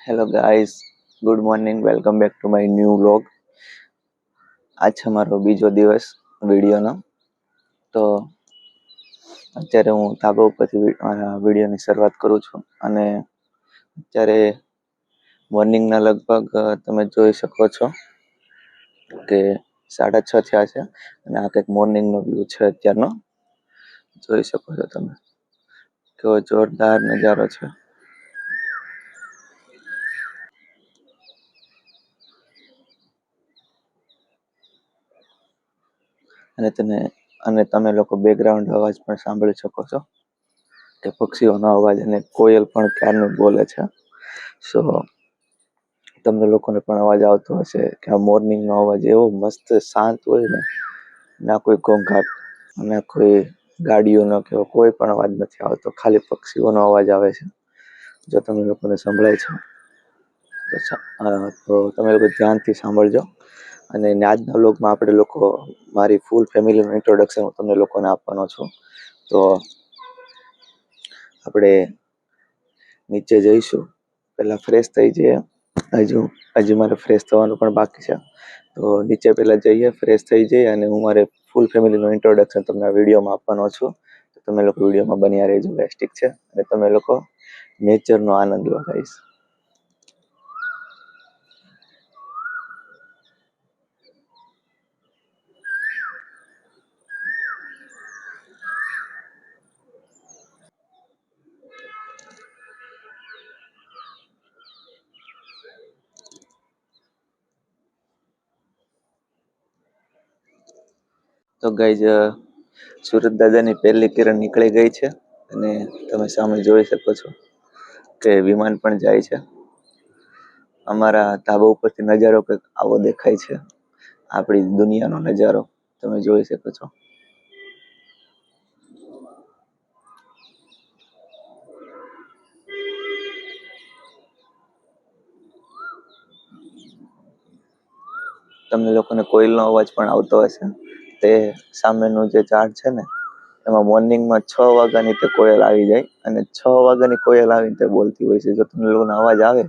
Hello guys, good morning, welcome back to my new vlog. આજ છે મારો બીજો દિવસ વિડીયોનો. તો અત્યારે હું ધાબા ઉપરથી વિડીયોની શરૂઆત કરું છું અને અત્યારે મોર્નિંગના લગભગ તમે જોઈ શકો છો કે 6:30 થયા છે અને આ કંઈક મોર્નિંગનો વ્યૂ છે અત્યારનો. જોઈ શકો છો તમે કેવો જોરદાર નજારો છે. અને તમે લોકો બેકગ્રાઉન્ડ અવાજ પણ સાંભળી શકો છો કે પક્ષીઓનો અવાજ અને કોયલ પણ ક્યારનું બોલે છે. સો તમને લોકોને પણ અવાજ આવતો હશે કે આ મોર્નિંગનો અવાજ એવો મસ્ત શાંત હોય ને, ના કોઈ ઘોંઘાટ, ના કોઈ ગાડીઓનો કે કોઈ પણ અવાજ નથી આવતો, ખાલી પક્ષીઓનો અવાજ આવે છે. જો તમે લોકોને સંભળાય છે તો તમે લોકો ધ્યાનથી સાંભળજો. અને આજના વ્લોગમાં આપણે લોકો મારી ફૂલ ફેમિલીનું ઇન્ટ્રોડક્શન હું તમને લોકોને આપવાનો છું. તો આપણે નીચે જઈશું, પહેલાં ફ્રેશ થઈ જઈએ. હજુ મારે ફ્રેશ થવાનું પણ બાકી છે. તો નીચે પહેલાં જઈએ, ફ્રેશ થઈ જઈએ અને હું મારે ફૂલ ફેમિલીનું ઇન્ટ્રોડક્શન તમને આ વિડીયોમાં આપવાનો છું. તો તમે લોકો વિડીયોમાં બન્યા રહેજો ગાઈસ, ઠીક છે? અને તમે લોકો નેચરનો આનંદ લો ગાઈસ. તો ગાઈઝ, સુરત દાદાની પહેલી કિરણ નીકળી ગઈ છે અને તમે સામે જોઈ શકો છો કે વિમાન પણ જાય છે. અમારા ધાબા ઉપરથી નજારો કંઈક આવો દેખાય છે, આપણી દુનિયાનો નજારો તમે જોઈ શકો છો. તમને લોકોને કોયલનો અવાજ પણ આવતો હશે. તે સામેનું જે ઝાડ છે ને, એમાં મોર્નિંગમાં 6 વાગ્યાની તે કોયલ આવી જાય અને 6 વાગ્યાની કોયલ આવીને તે બોલતી હોય છે. જો તમને લોકોને અવાજ આવે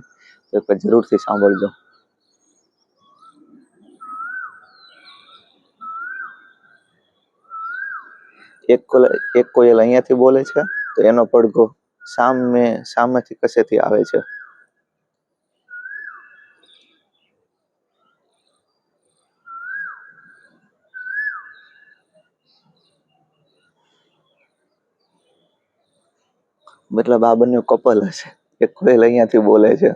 તો જરૂરથી સાંભળજો. એક કોયલ અહીંયાથી બોલે છે તો એનો પડઘો સામેથી કસેથી આવે છે. મતલબ આ બંને કપલ હશે. એક કોયલ અહીંયાથી બોલે છે,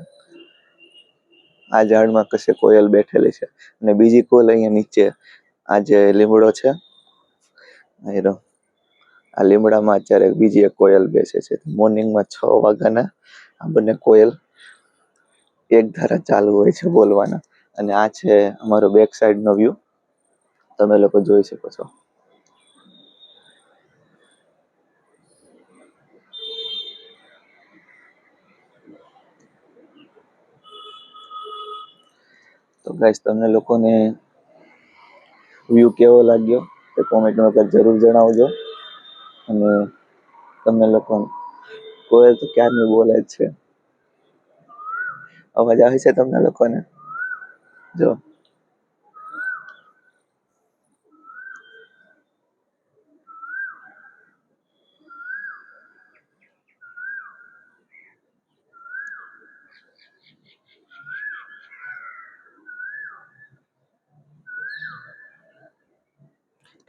આ ઝાડમાં કશે કોયલ બેઠેલી છે, અને બીજી કોયલ અહીંયા નીચે આ જે લીમડો છે, આ લીમડામાં અત્યારે બીજી એક કોયલ બેસે છે. મોર્નિંગમાં 6 વાગ્યાના આ બંને કોયલ એક ધારા ચાલુ હોય છે બોલવાના. અને આ છે અમારો બેક સાઈડનો વ્યૂ, તમે લોકો જોઈ શકો છો. તો ગાઈસ, તમને લોકોને વ્યૂ કેવો લાગ્યો તે કોમેન્ટમાં જરૂર જણાવજો. અને તમને લોકો કોયલ તો ક્યારની બોલે જ છે. અવાજ આવે છે તમને લોકોને? જો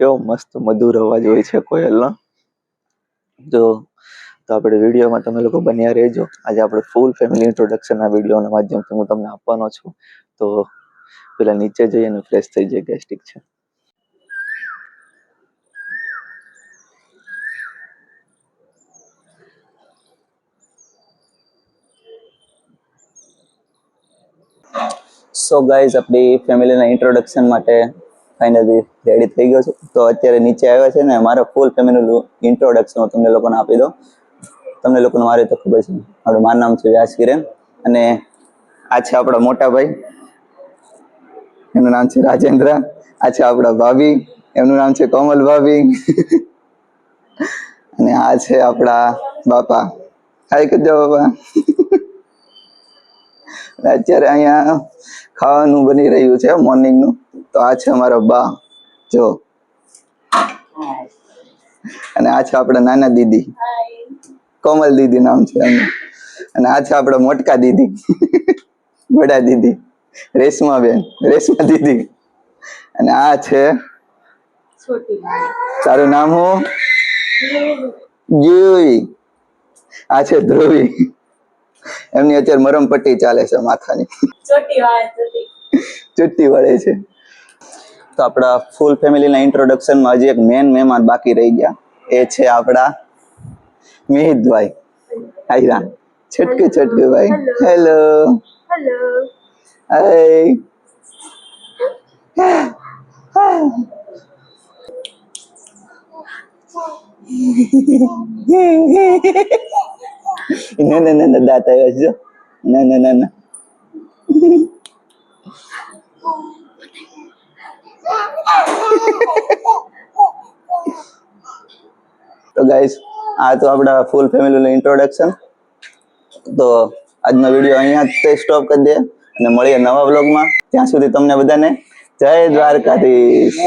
કેવો મસ્ત મધુર અવાજ હોય છે કોયલનો. તો આપણે વિડીયોમાં તમે લોકો બન્યા રહેજો. આજે આપણે ફૂલ ફેમિલી ઇન્ટ્રોડક્શનના વિડીયોના માધ્યમથી હું તમને આપવાનો છું. તો પેલા નીચે જઈએ અને ફ્રેશ થઈ જાય ગાઈસ, ઠીક છે? સો ગાઈઝ, આપણી ફેમિલીના ઇન્ટ્રોડક્શન માટે ફાઇનલી રેડી થઈ ગયો છું. તો અત્યારે નીચે આવ્યા છે ને, મારા ફૂલ ફેમિલીનું ઇન્ટ્રોડક્શન હું તમને લોકોને આપી દઉં. તમને લોકોને મારી તો ખબર છે, મારું નામ છે વ્યાસ કિરણ અને આ છે આપણા મોટા ભાઈ, એનું નામ છે રાજેન્દ્ર. આ છે આપણા ભાભી, એમનું નામ છે કોમલ ભાભી. અને આ છે આપણા બાપા. હાય કરી દો બાપા. અત્યારે અહીંયા ખાવાનું બની રહ્યું છે મોર્નિંગ નું. તો આ છે અમારા બા, જો, અને આ છે આપણા નાના દીદી, કોમલ દીદી નામ છે એમનું. અને આ છે આપણા મોટકા દીદી, બડા દીદી, રેશમા દીદી. અને આ છે તારું નામ હું? જુઈ. આ છે ધ્રુવી. એમની અત્યારે મરમ પટ્ટી ચાલે છે માથાની, ચુટ્ટી વળે છે. તો આપણા ફૂલ ફેમિલીના ઇન્ટ્રોડક્શનમાં હજી એક મેન મહેમાન બાકી રહી ગયા. એ છે આપણા મિહિતભાઈ. આયરા છટકે ભાઈ. હેલો. હાય. ના દાંત આવ્યા છે. ના તો ગાઈસ, આ તો આપણા ફૂલ ફેમિલીનું ઇન્ટ્રોડક્શન. તો આજનો વિડીયો અહીંયા જ સ્ટોપ કરી દે અને મળીએ નવા વ્લોગમાં. ત્યાં સુધી તમને બધાને જય દ્વારકાધીશ.